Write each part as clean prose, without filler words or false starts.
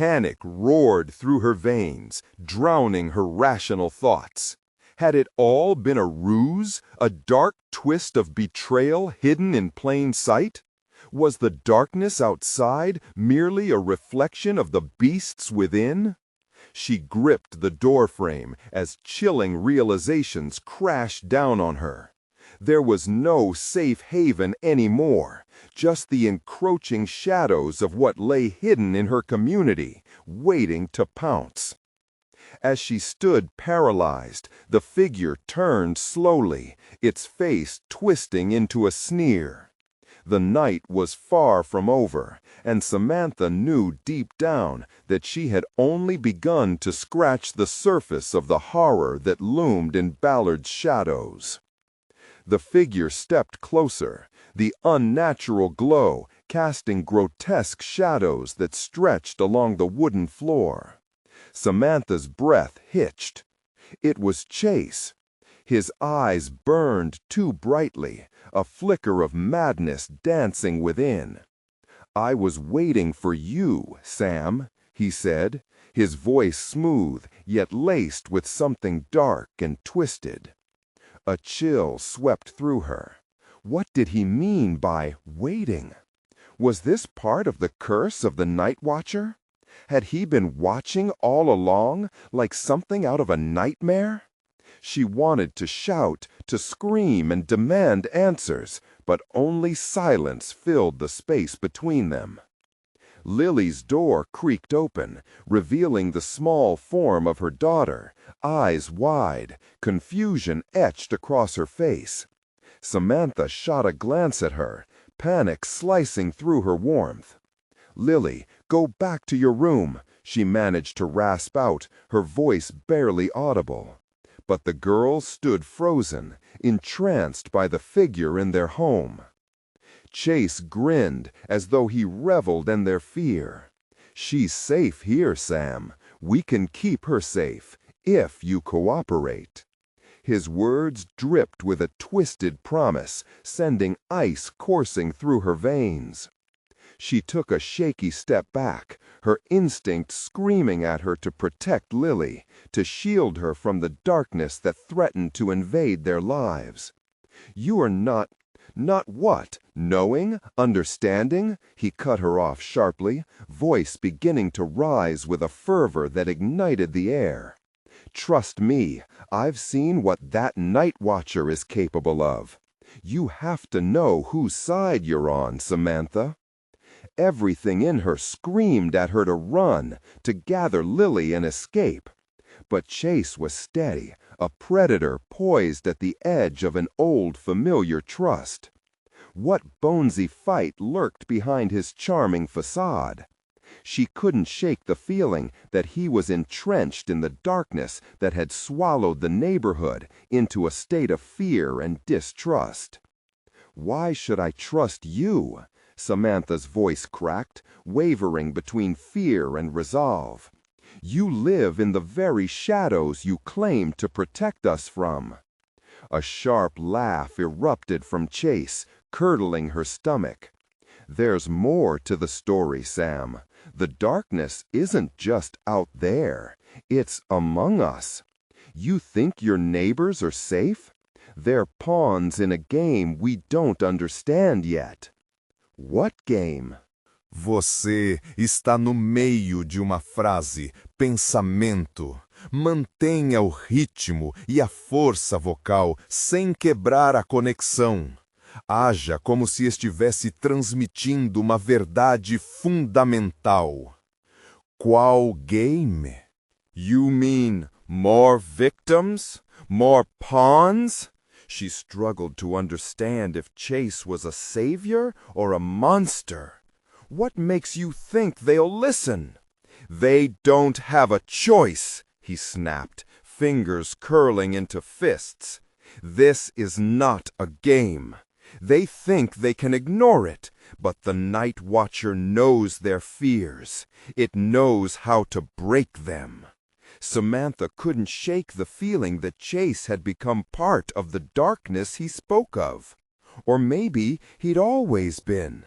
Panic roared through her veins, drowning her rational thoughts. Had it all been a ruse, a dark twist of betrayal hidden in plain sight? Was the darkness outside merely a reflection of the beasts within? She gripped the doorframe as chilling realizations crashed down on her. There was no safe haven anymore, just the encroaching shadows of what lay hidden in her community, waiting to pounce. As she stood paralyzed, the figure turned slowly, its face twisting into a sneer. The night was far from over, and Samantha knew deep down that she had only begun to scratch the surface of the horror that loomed in Ballard's shadows. The figure stepped closer, the unnatural glow casting grotesque shadows that stretched along the wooden floor. Samantha's breath hitched. It was Chase. His eyes burned too brightly, a flicker of madness dancing within. "I was waiting for you, Sam," he said, his voice smooth, yet laced with something dark and twisted. A chill swept through her. What did he mean by waiting? Was this part of the curse of the Night Watcher? Had he been watching all along, like something out of a nightmare? She wanted to shout, to scream and demand answers, but only silence filled the space between them. Lily's door creaked open, revealing the small form of her daughter, eyes wide, confusion etched across her face. Samantha shot a glance at her, panic slicing through her warmth. "Lily, go back to your room," she managed to rasp out, her voice barely audible. But the girl stood frozen, entranced by the figure in their home. Chase grinned as though he reveled in their fear. "She's safe here, Sam. We can keep her safe, if you cooperate." His words dripped with a twisted promise, sending ice coursing through her veins. She took a shaky step back, her instinct screaming at her to protect Lily, to shield her from the darkness that threatened to invade their lives. "You are not what? Knowing? Understanding?" He cut her off sharply, voice beginning to rise with a fervor that ignited the air. "Trust me, I've seen what that Night Watcher is capable of. You have to know whose side you're on, Samantha." Everything in her screamed at her to run, to gather Lily and escape. But Chase was steady, a predator poised at the edge of an old familiar trust. What bonesy fight lurked behind his charming facade? She couldn't shake the feeling that he was entrenched in the darkness that had swallowed the neighborhood into a state of fear and distrust. "Why should I trust you?" Samantha's voice cracked, wavering between fear and resolve. "You live in the very shadows you claim to protect us from." A sharp laugh erupted from Chase, curdling her stomach. "There's more to the story, Sam. The darkness isn't just out there. It's among us. You think your neighbors are safe? They're pawns in a game we don't understand yet." "What game?" Você está no meio de uma frase, pensamento. Mantenha o ritmo e a força vocal sem quebrar a conexão. Haja como se estivesse transmitindo uma verdade fundamental. Qual game? "You mean more victims? More pawns?" She struggled to understand if Chase was a savior or a monster. "What makes you think they'll listen?" "They don't have a choice," he snapped, fingers curling into fists. "This is not a game. They think they can ignore it, but the Night Watcher knows their fears. It knows how to break them." Samantha couldn't shake the feeling that Chase had become part of the darkness he spoke of. Or maybe he'd always been.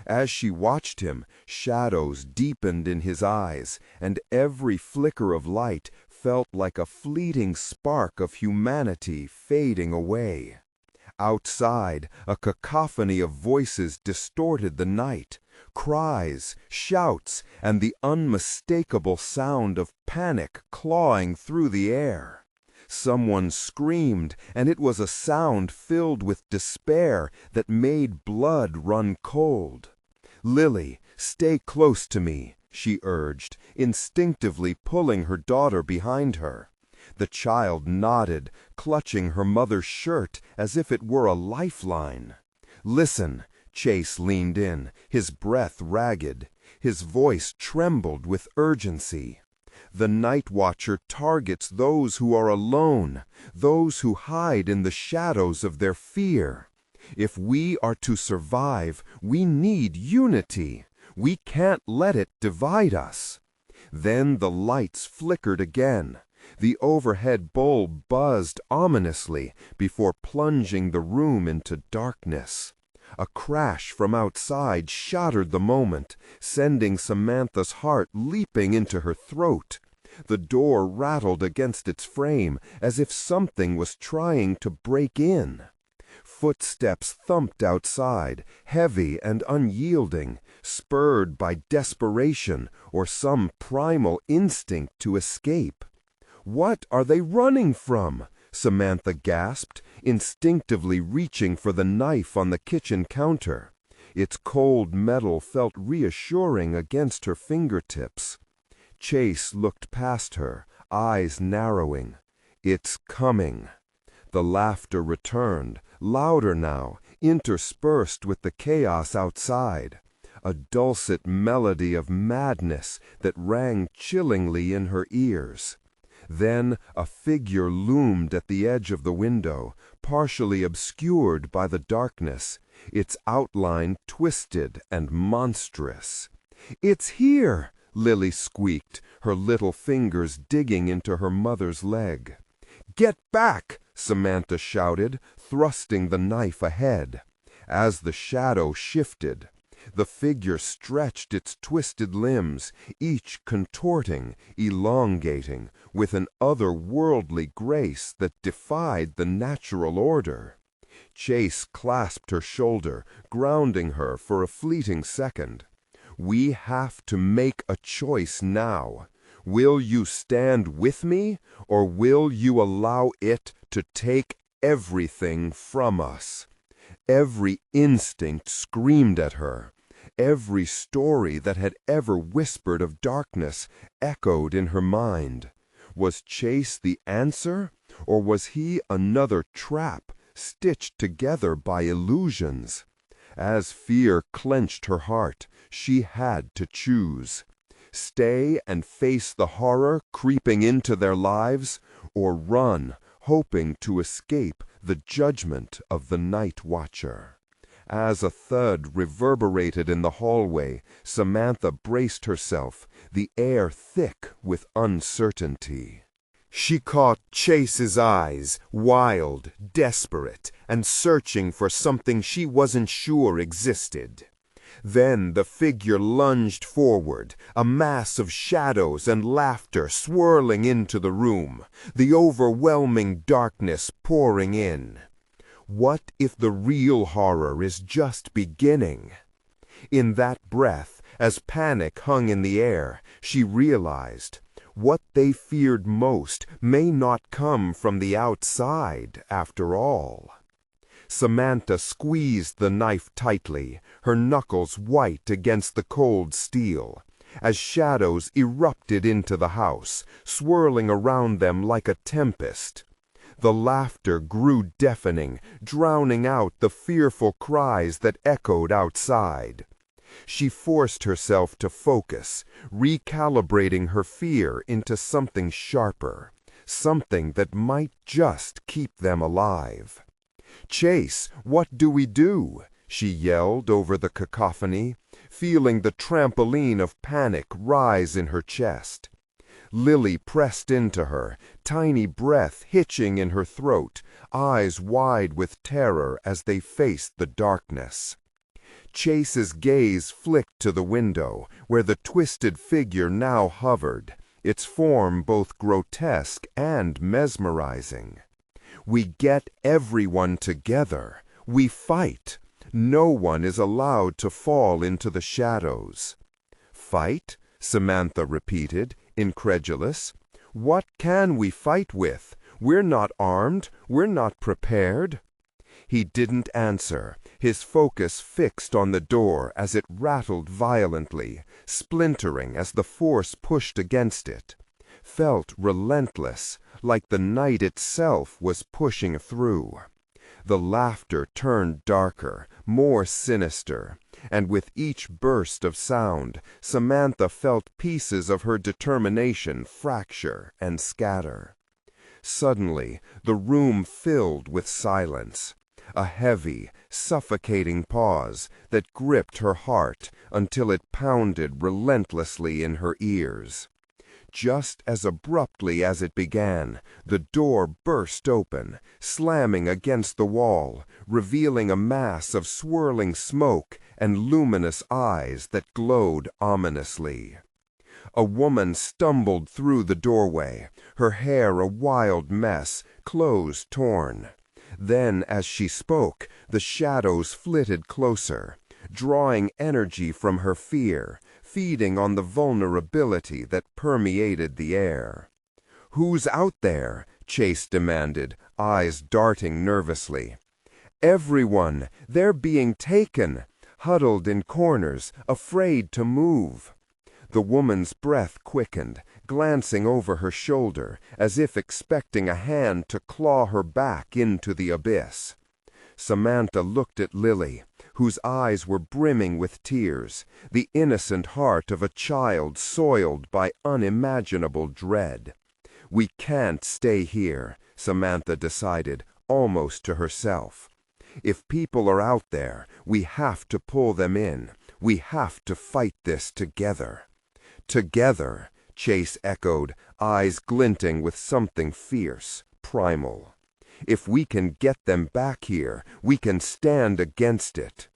As she watched him, shadows deepened in his eyes, and every flicker of light felt like a fleeting spark of humanity fading away. Outside, a cacophony of voices distorted the night, cries, shouts, and the unmistakable sound of panic clawing through the air. Someone screamed, and it was a sound filled with despair that made blood run cold. "Lily, stay close to me," she urged, instinctively pulling her daughter behind her. The child nodded, clutching her mother's shirt as if it were a lifeline. "Listen," Chase leaned in, his breath ragged. His voice trembled with urgency. "The Night Watcher targets those who are alone, those who hide in the shadows of their fear. If we are to survive, we need unity. We can't let it divide us." Then the lights flickered again. The overhead bulb buzzed ominously before plunging the room into darkness. A crash from outside shattered the moment, sending Samantha's heart leaping into her throat. The door rattled against its frame as if something was trying to break in. Footsteps thumped outside, heavy and unyielding, spurred by desperation or some primal instinct to escape. "What are they running from?" Samantha gasped, instinctively reaching for the knife on the kitchen counter. Its cold metal felt reassuring against her fingertips. Chase looked past her, eyes narrowing. "It's coming." The laughter returned, louder now, interspersed with the chaos outside. A dulcet melody of madness that rang chillingly in her ears. Then a figure loomed at the edge of the window, partially obscured by the darkness, its outline twisted and monstrous. "It's here!" Lily squeaked, her little fingers digging into her mother's leg. "Get back!" Samantha shouted, thrusting the knife ahead. As the shadow shifted, the figure stretched its twisted limbs, each contorting, elongating, with an otherworldly grace that defied the natural order. Chase clasped her shoulder, grounding her for a fleeting second. "We have to make a choice now. Will you stand with me, or will you allow it to take everything from us?" Every instinct screamed at her. Every story that had ever whispered of darkness echoed in her mind. Was Chase the answer, or was he another trap stitched together by illusions? As fear clenched her heart, she had to choose. Stay and face the horror creeping into their lives, or run, hoping to escape the judgment of the Night Watcher. As a thud reverberated in the hallway, Samantha braced herself, the air thick with uncertainty. She caught Chase's eyes, wild, desperate, and searching for something she wasn't sure existed. Then the figure lunged forward, a mass of shadows and laughter swirling into the room, the overwhelming darkness pouring in. What if the real horror is just beginning? In that breath, as panic hung in the air, she realized what they feared most may not come from the outside after all. Samantha squeezed the knife tightly, her knuckles white against the cold steel, as shadows erupted into the house, swirling around them like a tempest. The laughter grew deafening, drowning out the fearful cries that echoed outside. She forced herself to focus, recalibrating her fear into something sharper, something that might just keep them alive. "Chase, what do we do?" she yelled over the cacophony, feeling the trampoline of panic rise in her chest. Lily pressed into her, tiny breath hitching in her throat, eyes wide with terror as they faced the darkness. Chase's gaze flicked to the window, where the twisted figure now hovered, its form both grotesque and mesmerizing. We get everyone together. We fight. No one is allowed to fall into the shadows. Fight? Samantha repeated, incredulous. What can we fight with? We're not armed. We're not prepared. He didn't answer, his focus fixed on the door as it rattled violently, splintering as the force pushed against it. Felt relentless, like the night itself was pushing through. The laughter turned darker, more sinister, and with each burst of sound, Samantha felt pieces of her determination fracture and scatter. Suddenly, the room filled with silence, a heavy, suffocating pause that gripped her heart until it pounded relentlessly in her ears. Just as abruptly as it began, the door burst open, slamming against the wall, revealing a mass of swirling smoke and luminous eyes that glowed ominously. A woman stumbled through the doorway, her hair a wild mess, clothes torn. Then, as she spoke, the shadows flitted closer, drawing energy from her fear, feeding on the vulnerability that permeated the air. "Who's out there?" Chase demanded, eyes darting nervously. "Everyone! They're being taken!" Huddled in corners, afraid to move. The woman's breath quickened, glancing over her shoulder, as if expecting a hand to claw her back into the abyss. Samantha looked at Lily, whose eyes were brimming with tears, the innocent heart of a child soiled by unimaginable dread. "We can't stay here," Samantha decided, almost to herself. "If people are out there, we have to pull them in. We have to fight this together." "Together," Chase echoed, eyes glinting with something fierce, primal. "If we can get them back here, we can stand against it."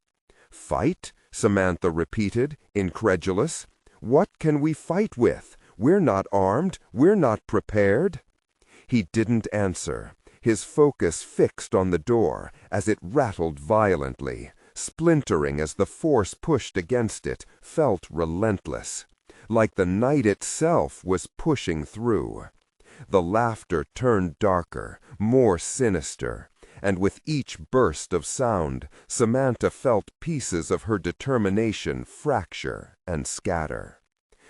"Fight?" Samantha repeated, incredulous. "What can we fight with? We're not armed. We're not prepared." He didn't answer, his focus fixed on the door as it rattled violently, splintering as the force pushed against it, felt relentless, like the night itself was pushing through. The laughter turned darker, more sinister, and with each burst of sound, Samantha felt pieces of her determination fracture and scatter.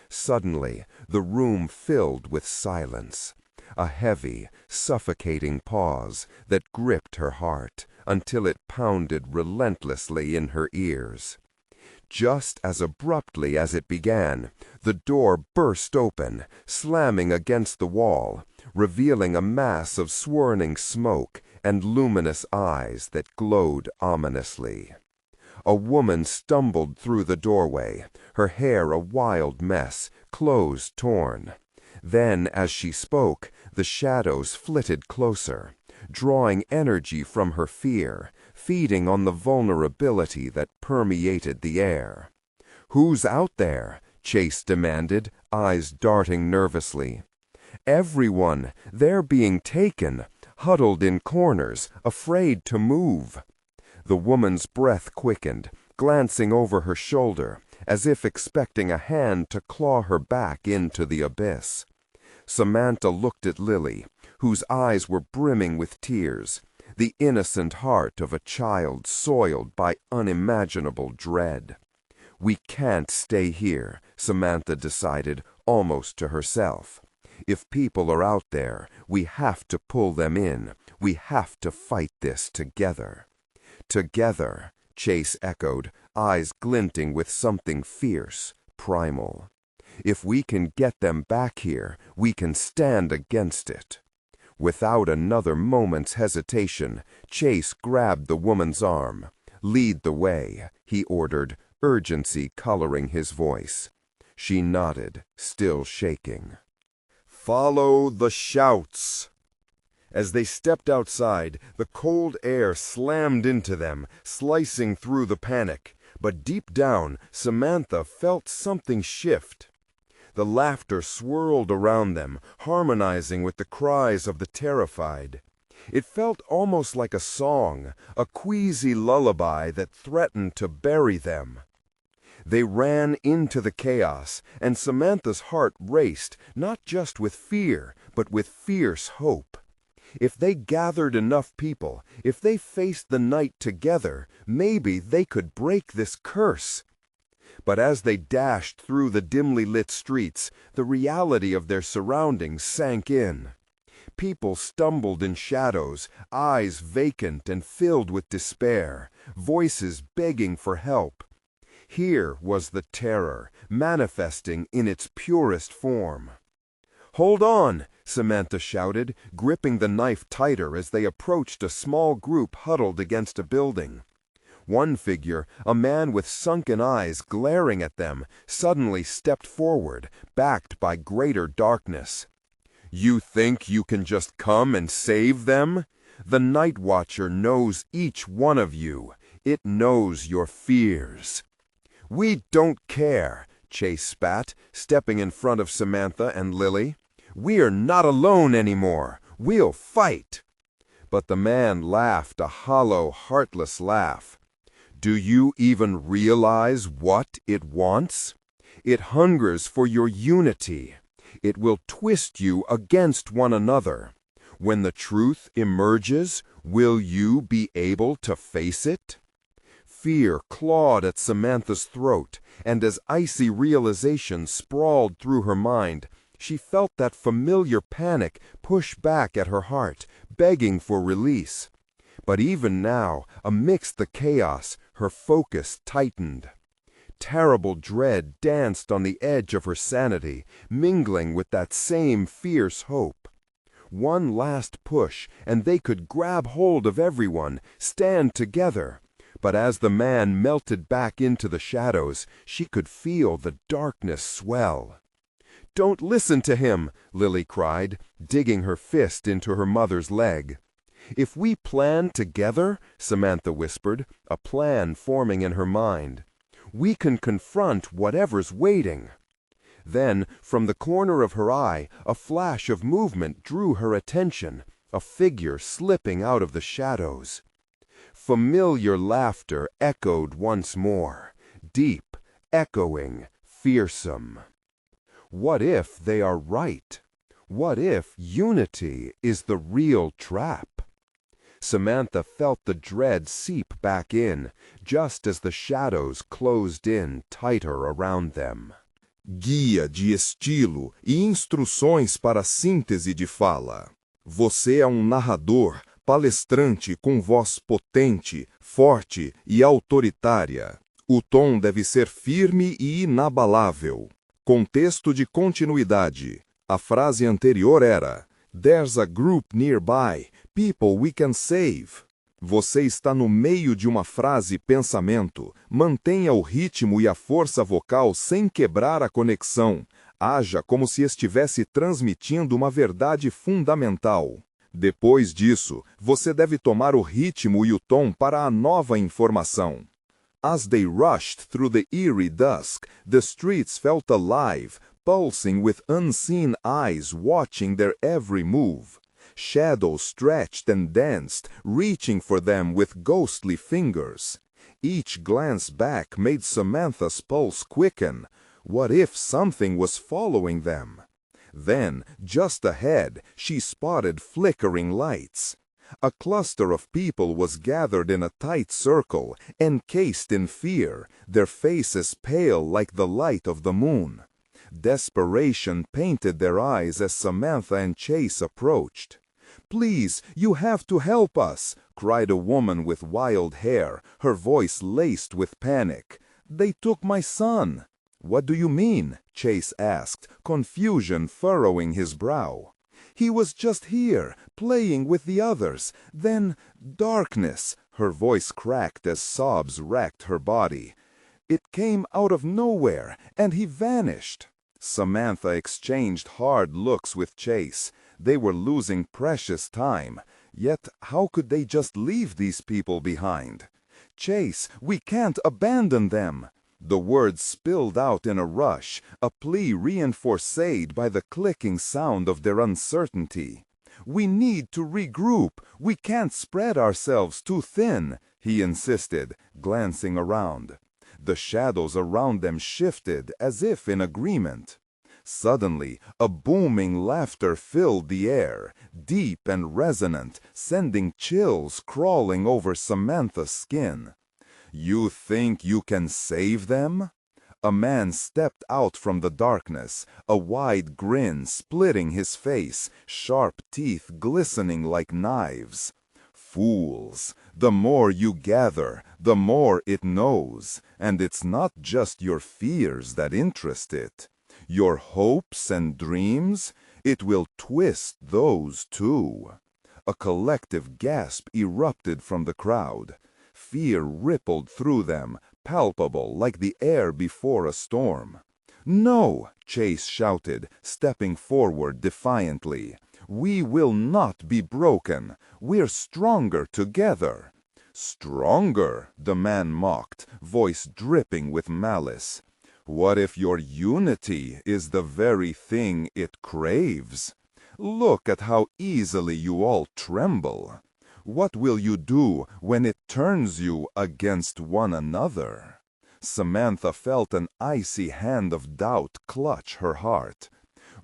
Suddenly, the room filled with silence, a heavy, suffocating pause that gripped her heart until it pounded relentlessly in her ears. Just as abruptly as it began, the door burst open, slamming against the wall, revealing a mass of swirling smoke and luminous eyes that glowed ominously. A woman stumbled through the doorway, her hair a wild mess, clothes torn. Then, as she spoke, the shadows flitted closer, drawing energy from her fear, feeding on the vulnerability that permeated the air. "Who's out there?" Chase demanded, eyes darting nervously. "Everyone! They're being taken, huddled in corners, afraid to move." The woman's breath quickened, glancing over her shoulder, as if expecting a hand to claw her back into the abyss. Samantha looked at Lily, whose eyes were brimming with tears, the innocent heart of a child soiled by unimaginable dread. "We can't stay here," Samantha decided, almost to herself. "If people are out there, we have to pull them in. We have to fight this together." "Together," Chase echoed, eyes glinting with something fierce, primal. "If we can get them back here, we can stand against it." Without another moment's hesitation, Chase grabbed the woman's arm. "Lead the way," he ordered, urgency coloring his voice. She nodded, still shaking. "Follow the shouts." As they stepped outside, the cold air slammed into them, slicing through the panic, But deep down, Samantha felt something shift. The laughter swirled around them, harmonizing with the cries of the terrified. It felt almost like a song, a queasy lullaby that threatened to bury them. They ran into the chaos, and Samantha's heart raced, not just with fear, but with fierce hope. If they gathered enough people, if they faced the night together, maybe they could break this curse. But as they dashed through the dimly lit streets, the reality of their surroundings sank in. People stumbled in shadows, eyes vacant and filled with despair, voices begging for help. Here was the terror, manifesting in its purest form. "Hold on!" Samantha shouted, gripping the knife tighter as they approached a small group huddled against a building. One figure, a man with sunken eyes glaring at them, suddenly stepped forward, backed by greater darkness. "You think you can just come and save them? The Night Watcher knows each one of you. It knows your fears." "We don't care," Chase spat, stepping in front of Samantha and Lily. "We're not alone anymore. We'll fight." But the man laughed a hollow, heartless laugh. "Do you even realize what it wants? It hungers for your unity. It will twist you against one another. When the truth emerges, will you be able to face it?" Fear clawed at Samantha's throat, and as icy realization sprawled through her mind, she felt that familiar panic push back at her heart, begging for release. But even now, amidst the chaos, her focus tightened. Terrible dread danced on the edge of her sanity, mingling with that same fierce hope. One last push, and they could grab hold of everyone, stand together. But as the man melted back into the shadows, she could feel the darkness swell. "Don't listen to him," Lily cried, digging her fist into her mother's leg. "If we plan together," Samantha whispered, a plan forming in her mind, "we can confront whatever's waiting." Then, from the corner of her eye, a flash of movement drew her attention, a figure slipping out of the shadows. Familiar laughter echoed once more, deep, echoing, fearsome. What if they are right? What if unity is the real trap? Samantha felt the dread seep back in, just as the shadows closed in tighter around them. Guia de estilo e instruções para síntese de fala. Você é narrador, palestrante com voz potente, forte e autoritária. O tom deve ser firme e inabalável. Contexto de continuidade. A frase anterior era: "There's a group nearby, people we can save." Você está no meio de uma frase-pensamento. Mantenha o ritmo e a força vocal sem quebrar a conexão. Haja como se estivesse transmitindo uma verdade fundamental. Depois disso, você deve tomar o ritmo e o tom para a nova informação. As they rushed through the eerie dusk, the streets felt alive, pulsing with unseen eyes watching their every move. Shadows stretched and danced, reaching for them with ghostly fingers. Each glance back made Samantha's pulse quicken. What if something was following them? Then, just ahead, she spotted flickering lights. A cluster of people was gathered in a tight circle, encased in fear, their faces pale like the light of the moon. Desperation painted their eyes as Samantha and Chase approached. "Please, you have to help us," cried a woman with wild hair, her voice laced with panic. "They took my son." "What do you mean?" Chase asked, confusion furrowing his brow. "He was just here, playing with the others. Then, darkness." Her voice cracked as sobs racked her body. "It came out of nowhere, and he vanished." Samantha exchanged hard looks with Chase. They were losing precious time. Yet how could they just leave these people behind? Chase, we can't abandon them." The words spilled out in a rush, a plea reinforced by the clicking sound of their uncertainty. "We need to regroup. We can't spread ourselves too thin," he insisted, glancing around. The shadows around them shifted as if in agreement. Suddenly, a booming laughter filled the air, deep and resonant, sending chills crawling over Samantha's skin. "You think you can save them?" A man stepped out from the darkness, a wide grin splitting his face, sharp teeth glistening like knives. "Fools! The more you gather, the more it knows, and it's not just your fears that interest it. Your hopes and dreams, it will twist those too." A collective gasp erupted from the crowd. Fear rippled through them, palpable like the air before a storm. "No!" Chase shouted, stepping forward defiantly. "We will not be broken. We're stronger together." "Stronger?" the man mocked, voice dripping with malice. "What if your unity is the very thing it craves? Look at how easily you all tremble. What will you do when it turns you against one another?" Samantha felt an icy hand of doubt clutch her heart.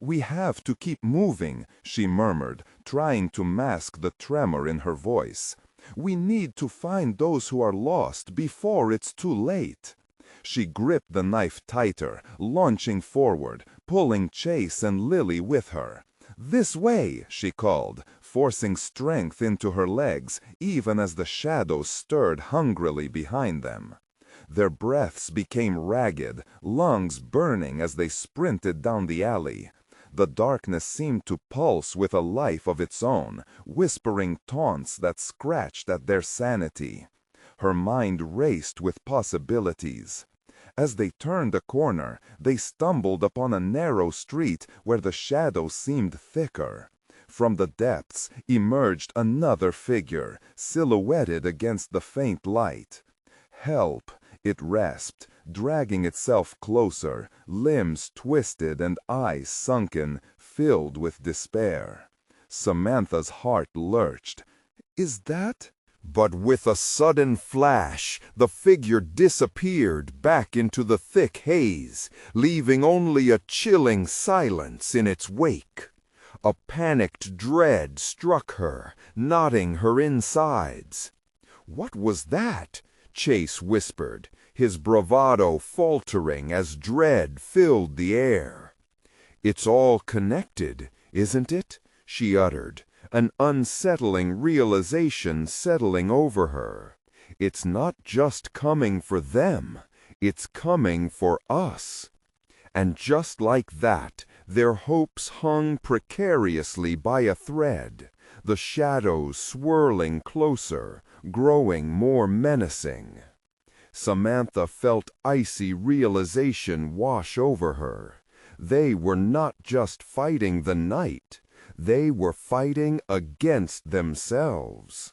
"We have to keep moving," she murmured, trying to mask the tremor in her voice. "We need to find those who are lost before it's too late." She gripped the knife tighter, launching forward, pulling Chase and Lily with her. "This way," she called, forcing strength into her legs, even as the shadows stirred hungrily behind them. Their breaths became ragged, lungs burning as they sprinted down the alley. The darkness seemed to pulse with a life of its own, whispering taunts that scratched at their sanity. Her mind raced with possibilities. As they turned a corner, they stumbled upon a narrow street where the shadows seemed thicker. From the depths emerged another figure, silhouetted against the faint light. "Help!" it rasped, dragging itself closer, limbs twisted and eyes sunken, filled with despair. Samantha's heart lurched. "Is that—" But with a sudden flash, the figure disappeared back into the thick haze, leaving only a chilling silence in its wake. A panicked dread struck her, knotting her insides. "What was that?" Chase whispered, his bravado faltering as dread filled the air. "It's all connected, isn't it?" she uttered, an unsettling realization settling over her. "It's not just coming for them, it's coming for us." And just like that, their hopes hung precariously by a thread, the shadows swirling closer, growing more menacing. Samantha felt icy realization wash over her. They were not just fighting the night, they were fighting against themselves.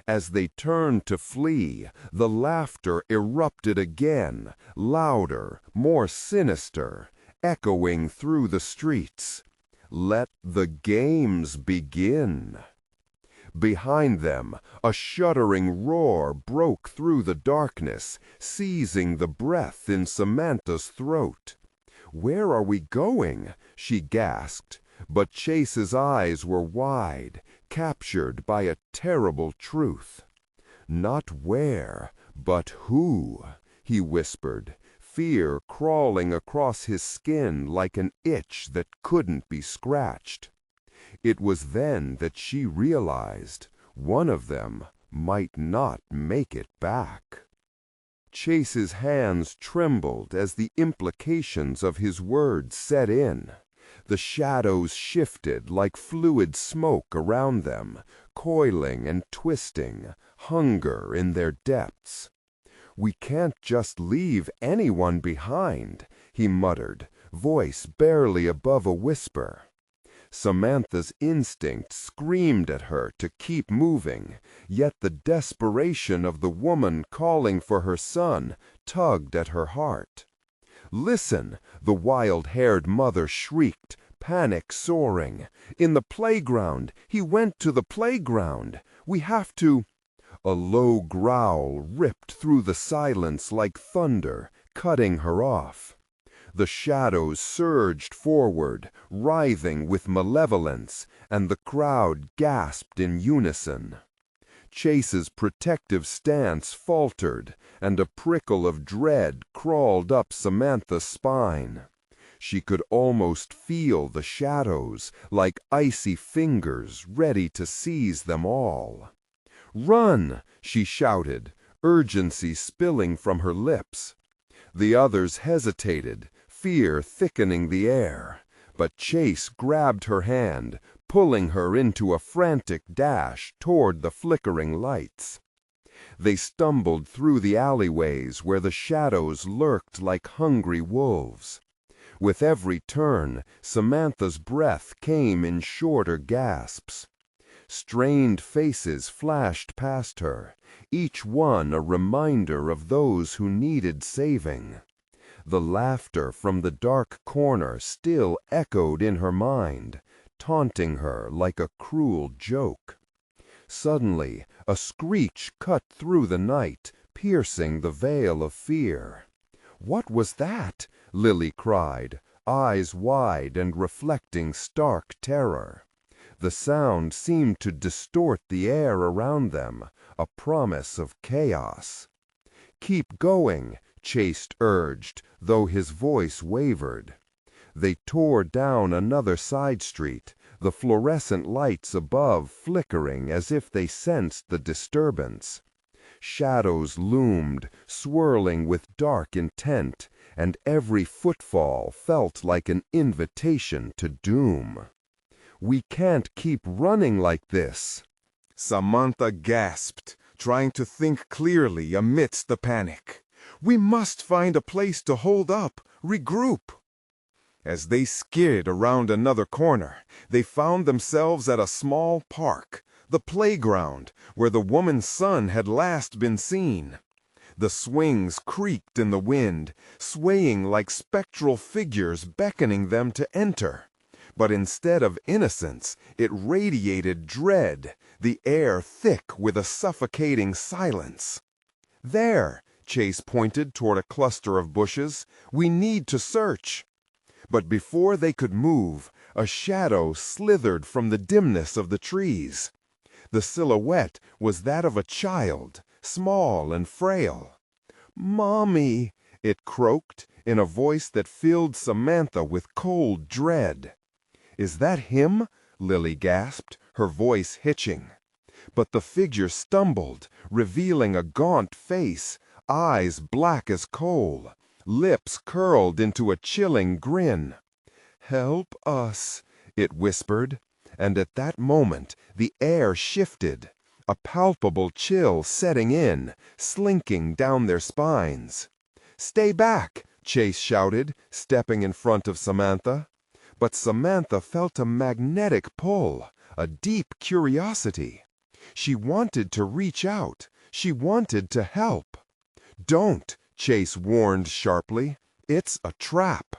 As they turned to flee, the laughter erupted again, louder, more sinister, echoing through the streets. "Let the games begin." Behind them, a shuddering roar broke through the darkness, seizing the breath in Samantha's throat. "Where are we going?" she gasped, but Chase's eyes were wide, captured by a terrible truth. "Not where, but who," he whispered, fear crawling across his skin like an itch that couldn't be scratched. It was then that she realized one of them might not make it back. Chase's hands trembled as the implications of his words set in. The shadows shifted like fluid smoke around them, coiling and twisting, hunger in their depths. "We can't just leave anyone behind," he muttered, voice barely above a whisper. Samantha's instinct screamed at her to keep moving, yet the desperation of the woman calling for her son tugged at her heart. "Listen!" the wild-haired mother shrieked, panic soaring. "In the playground! He went to the playground! We have to—" A low growl ripped through the silence like thunder, cutting her off. The shadows surged forward, writhing with malevolence, and the crowd gasped in unison. Chase's protective stance faltered, and a prickle of dread crawled up Samantha's spine. She could almost feel the shadows, like icy fingers ready to seize them all. "Run!" she shouted, urgency spilling from her lips. The others hesitated, fear thickening the air, but Chase grabbed her hand, pulling her into a frantic dash toward the flickering lights. They stumbled through the alleyways where the shadows lurked like hungry wolves. With every turn, Samantha's breath came in shorter gasps. Strained faces flashed past her, each one a reminder of those who needed saving. The laughter from the dark corner still echoed in her mind, taunting her like a cruel joke. Suddenly, a screech cut through the night, piercing the veil of fear. "What was that?" Lily cried, eyes wide and reflecting stark terror. The sound seemed to distort the air around them, a promise of chaos. "Keep going," Chase urged, though his voice wavered. They tore down another side street, the fluorescent lights above flickering as if they sensed the disturbance. Shadows loomed, swirling with dark intent, and every footfall felt like an invitation to doom. "We can't keep running like this," Samantha gasped, trying to think clearly amidst the panic. "We must find a place to hold up, regroup." As they skidded around another corner, they found themselves at a small park, the playground, where the woman's son had last been seen. The swings creaked in the wind, swaying like spectral figures beckoning them to enter. But instead of innocence, it radiated dread, the air thick with a suffocating silence. "There," Chase pointed toward a cluster of bushes. "We need to search." But before they could move, a shadow slithered from the dimness of the trees. The silhouette was that of a child, small and frail. "Mommy," it croaked, in a voice that filled Samantha with cold dread. "Is that him?" Lily gasped, her voice hitching. But the figure stumbled, revealing a gaunt face, eyes black as coal, lips curled into a chilling grin. "Help us," it whispered, and at that moment the air shifted, a palpable chill setting in, slinking down their spines. "Stay back!" Chase shouted, stepping in front of Samantha. But Samantha felt a magnetic pull, a deep curiosity. She wanted to reach out. She wanted to help. "Don't," Chase warned sharply. "It's a trap."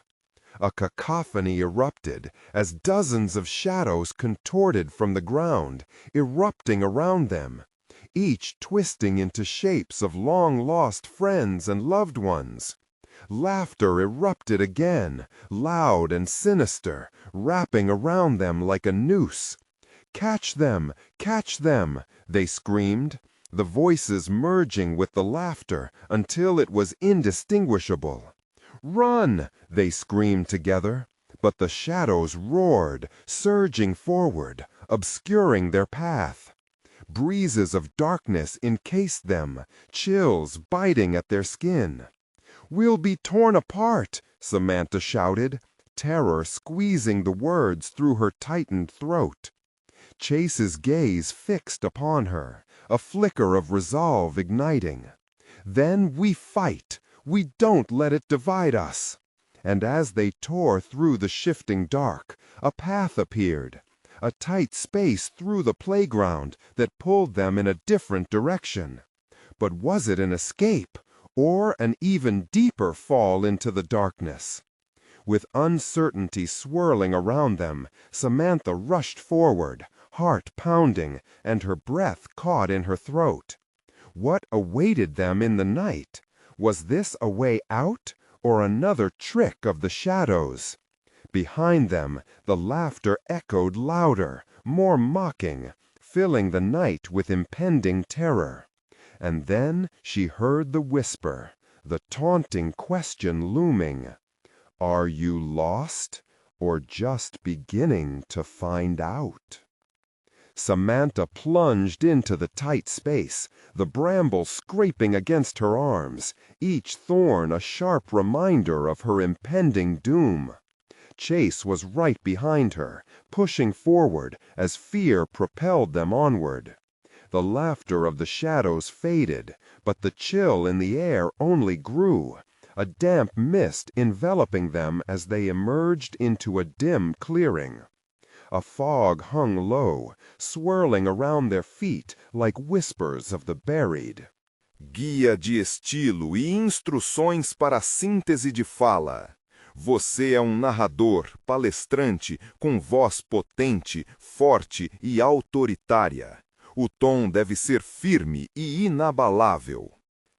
A cacophony erupted as dozens of shadows contorted from the ground, erupting around them, each twisting into shapes of long-lost friends and loved ones. Laughter erupted again, loud and sinister, wrapping around them like a noose. "Catch them! Catch them!" they screamed, the voices merging with the laughter until it was indistinguishable. "Run!" they screamed together, but the shadows roared, surging forward, obscuring their path. Breezes of darkness encased them, chills biting at their skin. "We'll be torn apart!" Samantha shouted, terror squeezing the words through her tightened throat. Chase's gaze fixed upon her, a flicker of resolve igniting. "Then we fight! We don't let it divide us!" And as they tore through the shifting dark, A path appeared, a tight space through the playground that pulled them in a different direction. But was it an escape, or an even deeper fall into the darkness? With uncertainty swirling around them, Samantha rushed forward, heart pounding, and her breath caught in her throat. What awaited them in the night? Was this a way out, or another trick of the shadows? Behind them, the laughter echoed louder, more mocking, filling the night with impending terror. And then she heard the whisper, the taunting question looming. Are you lost, or just beginning to find out? Samantha plunged into the tight space, the bramble scraping against her arms, each thorn a sharp reminder of her impending doom. Chase was right behind her, pushing forward as fear propelled them onward. The laughter of the shadows faded, but the chill in the air only grew, a damp mist enveloping them as they emerged into a dim clearing. A fog hung low, swirling around their feet like whispers of the buried. Guia de estilo e instruções para síntese de fala. Você é um narrador, palestrante, com voz potente, forte e autoritária. O tom deve ser firme e inabalável.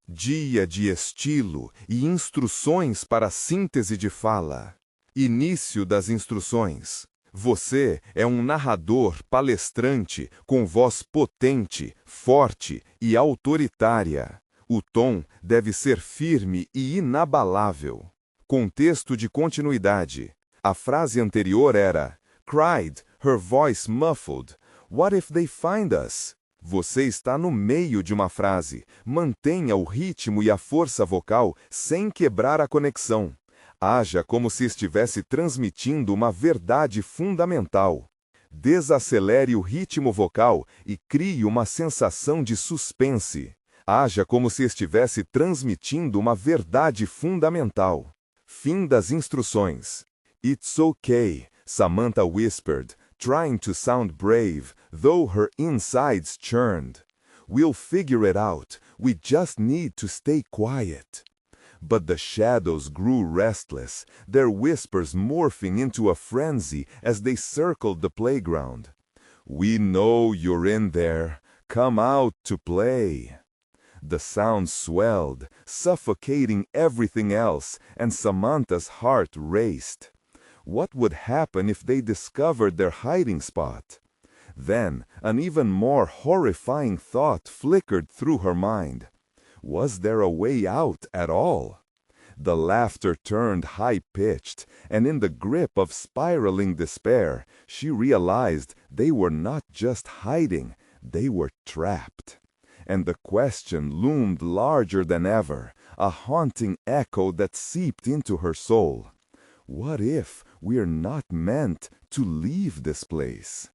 Guia de estilo e instruções para síntese de fala. Início das instruções. Você é um narrador, palestrante, com voz potente, forte e autoritária. O tom deve ser firme e inabalável. Contexto de continuidade. A frase anterior era cried, her voice muffled. What if they find us? Você está no meio de uma frase. Mantenha o ritmo e a força vocal sem quebrar a conexão. Haja como se estivesse transmitindo uma verdade fundamental. Desacelere o ritmo vocal e crie uma sensação de suspense. Haja como se estivesse transmitindo uma verdade fundamental. Fim das instruções. It's okay, Samantha whispered, trying to sound brave, though her insides churned. We'll figure it out. We just need to stay quiet. But the shadows grew restless, their whispers morphing into a frenzy as they circled the playground. We know you're in there. Come out to play. The sound swelled, suffocating everything else, and Samantha's heart raced. What would happen if they discovered their hiding spot? Then, an even more horrifying thought flickered through her mind. Was there a way out at all? The laughter turned high-pitched, and in the grip of spiraling despair, she realized they were not just hiding, they were trapped. And the question loomed larger than ever, a haunting echo that seeped into her soul. What if we're not meant to leave this place?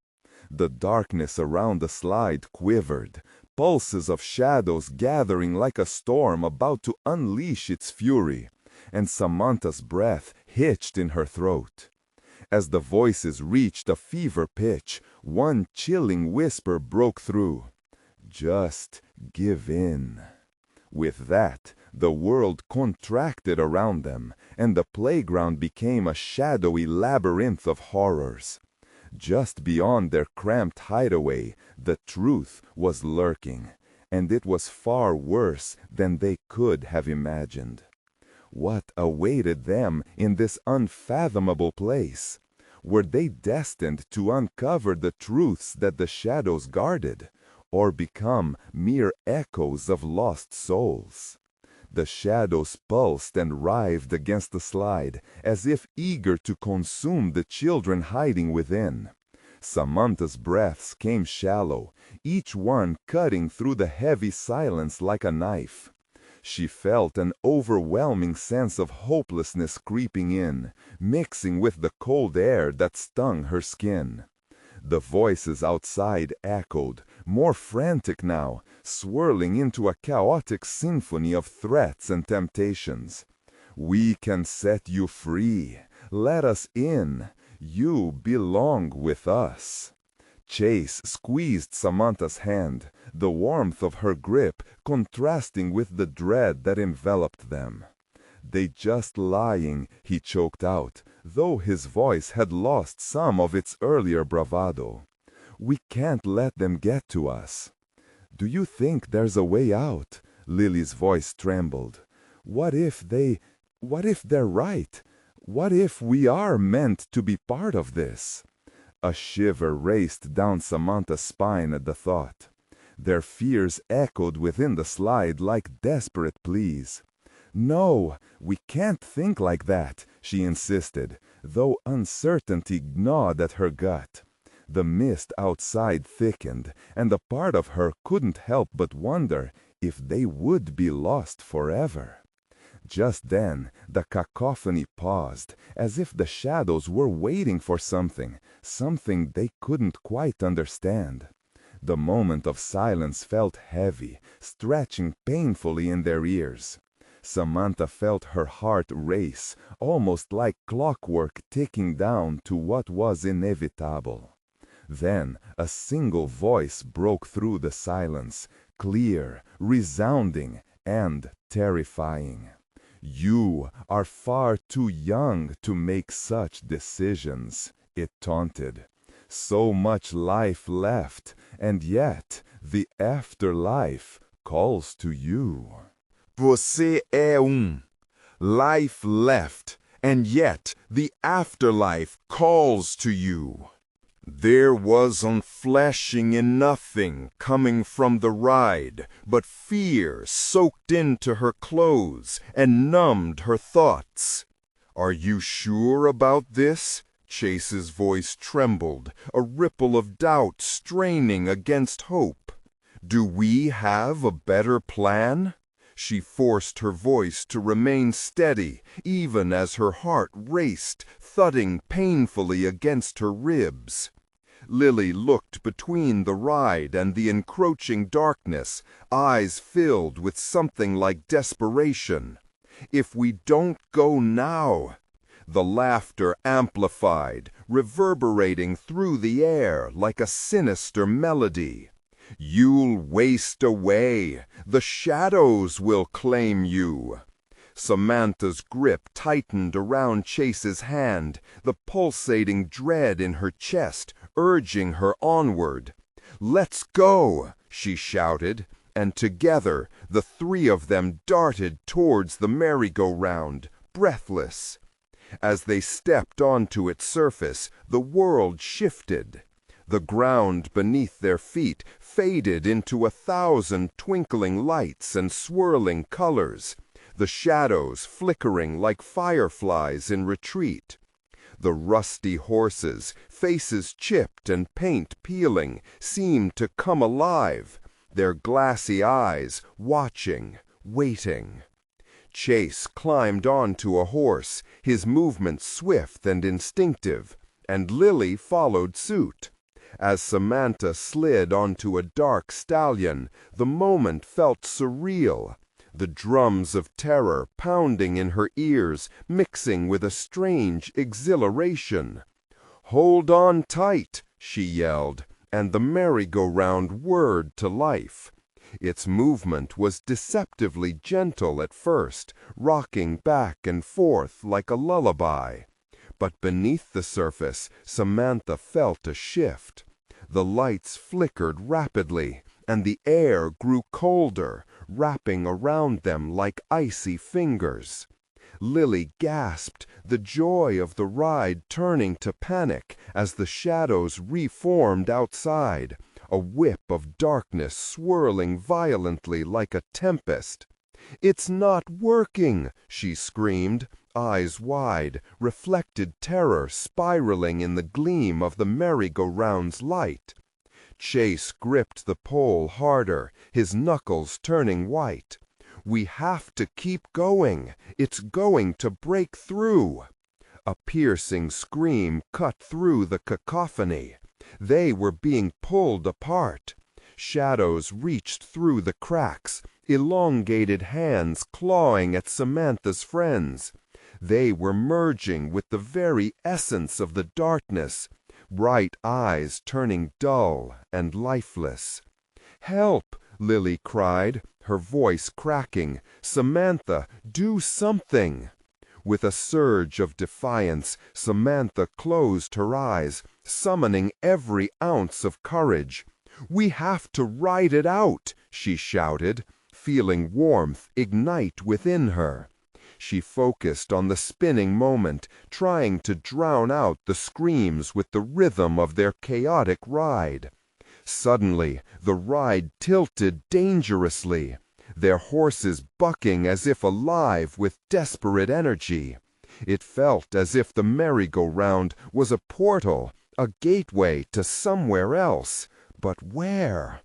The darkness around the slide quivered, pulses of shadows gathering like a storm about to unleash its fury, and Samantha's breath hitched in her throat. As the voices reached a fever pitch, one chilling whisper broke through. Just give in. With that, the world contracted around them, and the playground became a shadowy labyrinth of horrors. Just beyond their cramped hideaway, the truth was lurking, and it was far worse than they could have imagined. What awaited them in this unfathomable place? Were they destined to uncover the truths that the shadows guarded, or become mere echoes of lost souls? The shadows pulsed and writhed against the slide, as if eager to consume the children hiding within. Samantha's breaths came shallow, each one cutting through the heavy silence like a knife. She felt an overwhelming sense of hopelessness creeping in, mixing with the cold air that stung her skin. The voices outside echoed, more frantic now, swirling into a chaotic symphony of threats and temptations. We can set you free. Let us in. You belong with us." Chase squeezed Samantha's hand, the warmth of her grip contrasting with the dread that enveloped them. "They just lying," he choked out, though his voice had lost some of its earlier bravado. "We can't let them get to us." "Do you think there's a way out?" Lily's voice trembled. What if they're right? What if we are meant to be part of this?" A shiver raced down Samantha's spine at the thought. Their fears echoed within the slide like desperate pleas. "No, we can't think like that," she insisted, though uncertainty gnawed at her gut. The mist outside thickened, and a part of her couldn't help but wonder if they would be lost forever. Just then, the cacophony paused, as if the shadows were waiting for something they couldn't quite understand. The moment of silence felt heavy, stretching painfully in their ears. Samantha felt her heart race, almost like clockwork ticking down to what was inevitable. Then a single voice broke through the silence, clear, resounding, and terrifying. "You are far too young to make such decisions," it taunted. "So much life left, and yet the afterlife calls to you." Você é life left, and yet the afterlife calls to you. There was unfleshing in nothing coming from the ride, but fear soaked into her clothes and numbed her thoughts. "Are you sure about this?" Chase's voice trembled, a ripple of doubt straining against hope. "Do we have a better plan?" She forced her voice to remain steady, even as her heart raced, thudding painfully against her ribs. Lily looked between the ride and the encroaching darkness, eyes filled with something like desperation. "If we don't go now—" The laughter amplified, reverberating through the air like a sinister melody. "You'll waste away. The shadows will claim you." Samantha's grip tightened around Chase's hand, the pulsating dread in her chest urging her onward. "Let's go!" she shouted, and together the three of them darted towards the merry-go-round, breathless. As they stepped onto its surface, the world shifted. The ground beneath their feet faded into 1,000 twinkling lights and swirling colors, the shadows flickering like fireflies in retreat. The rusty horses, faces chipped and paint peeling, seemed to come alive, their glassy eyes watching, waiting. Chase climbed onto a horse, his movements swift and instinctive, and Lily followed suit. As Samantha slid onto a dark stallion, the moment felt surreal, the drums of terror pounding in her ears, mixing with a strange exhilaration. "Hold on tight," she yelled, and the merry-go-round whirred to life. Its movement was deceptively gentle at first, rocking back and forth like a lullaby. But beneath the surface, Samantha felt a shift. The lights flickered rapidly, and the air grew colder, wrapping around them like icy fingers. Lily gasped, the joy of the ride turning to panic as the shadows reformed outside, a whip of darkness swirling violently like a tempest. "It's not working!" she screamed, eyes wide, reflected terror spiraling in the gleam of the merry-go-round's light. Chase gripped the pole harder, his knuckles turning white. "We have to keep going. It's going to break through." A piercing scream cut through the cacophony. They were being pulled apart. Shadows reached through the cracks, elongated hands clawing at Samantha's friends. They were merging with the very essence of the darkness, bright eyes turning dull and lifeless. "Help!" Lily cried, her voice cracking. "Samantha, do something!" With a surge of defiance, Samantha closed her eyes, summoning every ounce of courage. "We have to ride it out!" she shouted, feeling warmth ignite within her. She focused on the spinning moment, trying to drown out the screams with the rhythm of their chaotic ride. Suddenly, the ride tilted dangerously, their horses bucking as if alive with desperate energy. It felt as if the merry-go-round was a portal, a gateway to somewhere else. But where?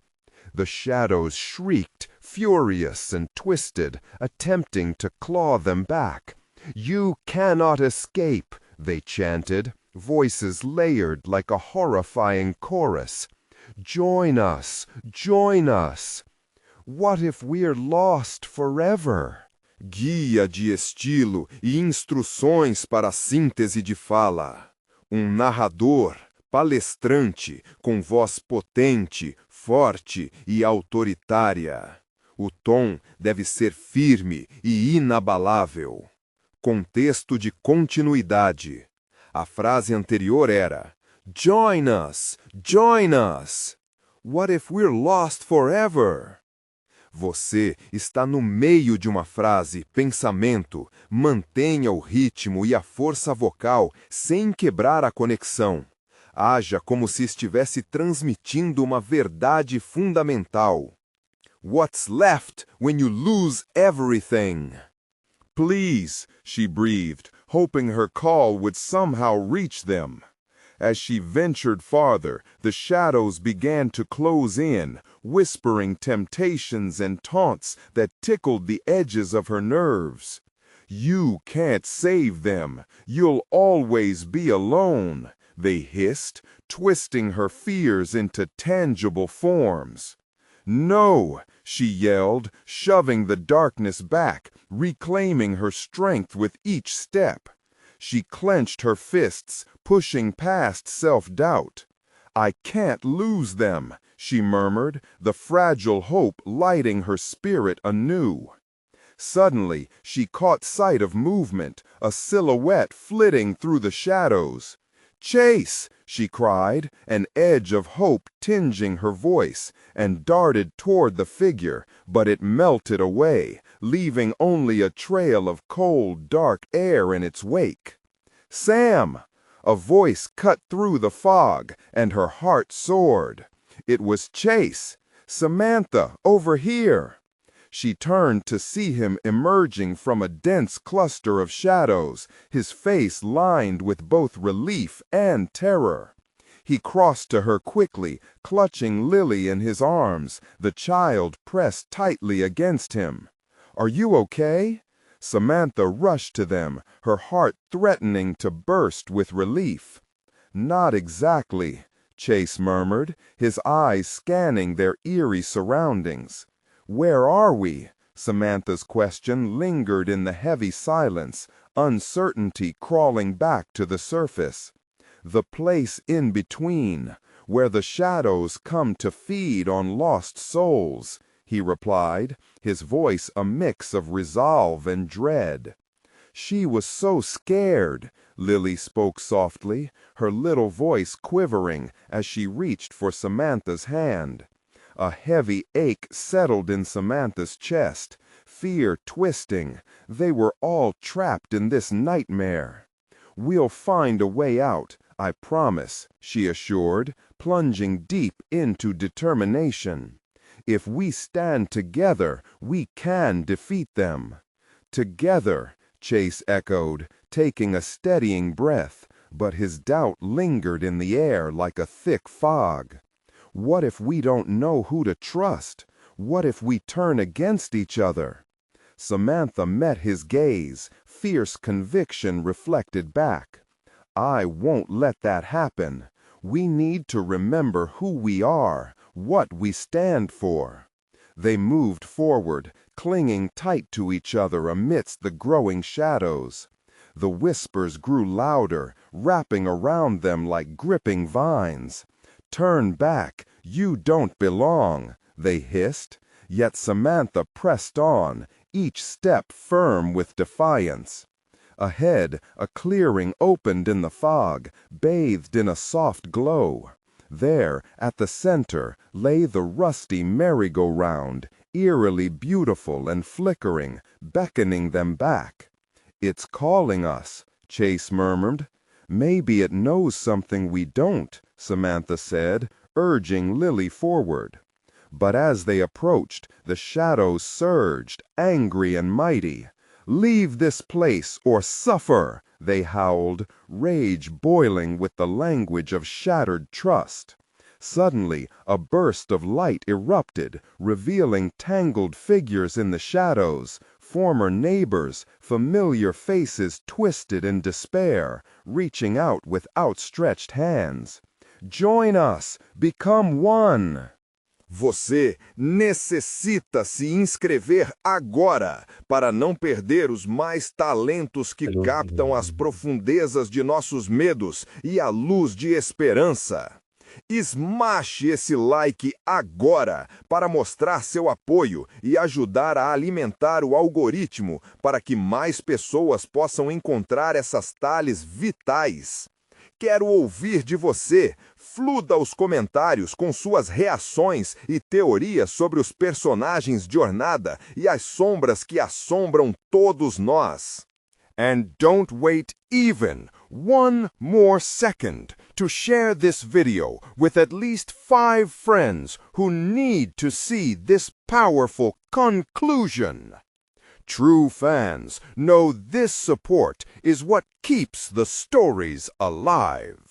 The shadows shrieked, furious and twisted, attempting to claw them back. "You cannot escape," they chanted, voices layered like a horrifying chorus. "Join us! Join us!" What if we're lost forever? Guia de estilo e instruções para a síntese de fala. Narrador, palestrante, com voz potente, forte e autoritária. O tom deve ser firme e inabalável. Contexto de continuidade. A frase anterior era: "Join us! Join us!" What if we're lost forever? Você está no meio de uma frase, pensamento. Mantenha o ritmo e a força vocal sem quebrar a conexão. Haja como se estivesse transmitindo uma verdade fundamental. What's left when you lose everything? "Please," she breathed, hoping her call would somehow reach them. As she ventured farther, the shadows began to close in, whispering temptations and taunts that tickled the edges of her nerves. "You can't save them. You'll always be alone," they hissed, twisting her fears into tangible forms. "No!" she yelled, shoving the darkness back, reclaiming her strength with each step. She clenched her fists, pushing past self-doubt. "I can't lose them," she murmured, the fragile hope lighting her spirit anew. Suddenly, she caught sight of movement, a silhouette flitting through the shadows. "Chase!" she cried, an edge of hope tinging her voice, and darted toward the figure, but it melted away, leaving only a trail of cold, dark air in its wake. "Sam!" A voice cut through the fog, and her heart soared. It was Chase. "Samantha, over here!" She turned to see him emerging from a dense cluster of shadows, his face lined with both relief and terror. He crossed to her quickly, clutching Lily in his arms, the child pressed tightly against him. "Are you okay?" Samantha rushed to them, her heart threatening to burst with relief. "Not exactly," Chase murmured, his eyes scanning their eerie surroundings. "Where are we?" Samantha's question lingered in the heavy silence, uncertainty crawling back to the surface. "The place in between, where the shadows come to feed on lost souls," he replied, his voice a mix of resolve and dread. "She was so scared," Lily spoke softly, her little voice quivering as she reached for Samantha's hand. A heavy ache settled in Samantha's chest, fear twisting. They were all trapped in this nightmare. "We'll find a way out, I promise," she assured, plunging deep into determination. "If we stand together, we can defeat them." "Together," Chase echoed, taking a steadying breath, but his doubt lingered in the air like a thick fog. "What if we don't know who to trust? What if we turn against each other?" Samantha met his gaze, fierce conviction reflected back. "I won't let that happen. We need to remember who we are, what we stand for." They moved forward, clinging tight to each other amidst the growing shadows. The whispers grew louder, wrapping around them like gripping vines. "Turn back, you don't belong," they hissed. Yet Samantha pressed on, each step firm with defiance. Ahead, a clearing opened in the fog, bathed in a soft glow. There, at the center, lay the rusty merry-go-round, eerily beautiful and flickering, beckoning them back. "It's calling us," Chase murmured. "Maybe it knows something we don't," Samantha said, urging Lily forward. But as they approached, the shadows surged, angry and mighty. "Leave this place or suffer," they howled, rage boiling with the language of shattered trust. Suddenly, a burst of light erupted, revealing tangled figures in the shadows, former neighbors, familiar faces twisted in despair, reaching out with outstretched hands. "Join us! Become one!" Você necessita se inscrever agora para não perder os mais talentos que captam as profundezas de nossos medos e a luz de esperança. Smash esse like agora para mostrar seu apoio e ajudar a alimentar o algoritmo para que mais pessoas possam encontrar essas tales vitais. Quero ouvir de você. Fluda os comentários com suas reações e teorias sobre os personagens de jornada e as sombras que assombram todos nós. And don't wait even one more second to share this video with at least 5 friends who need to see this powerful conclusion. True fans know this support is what keeps the stories alive.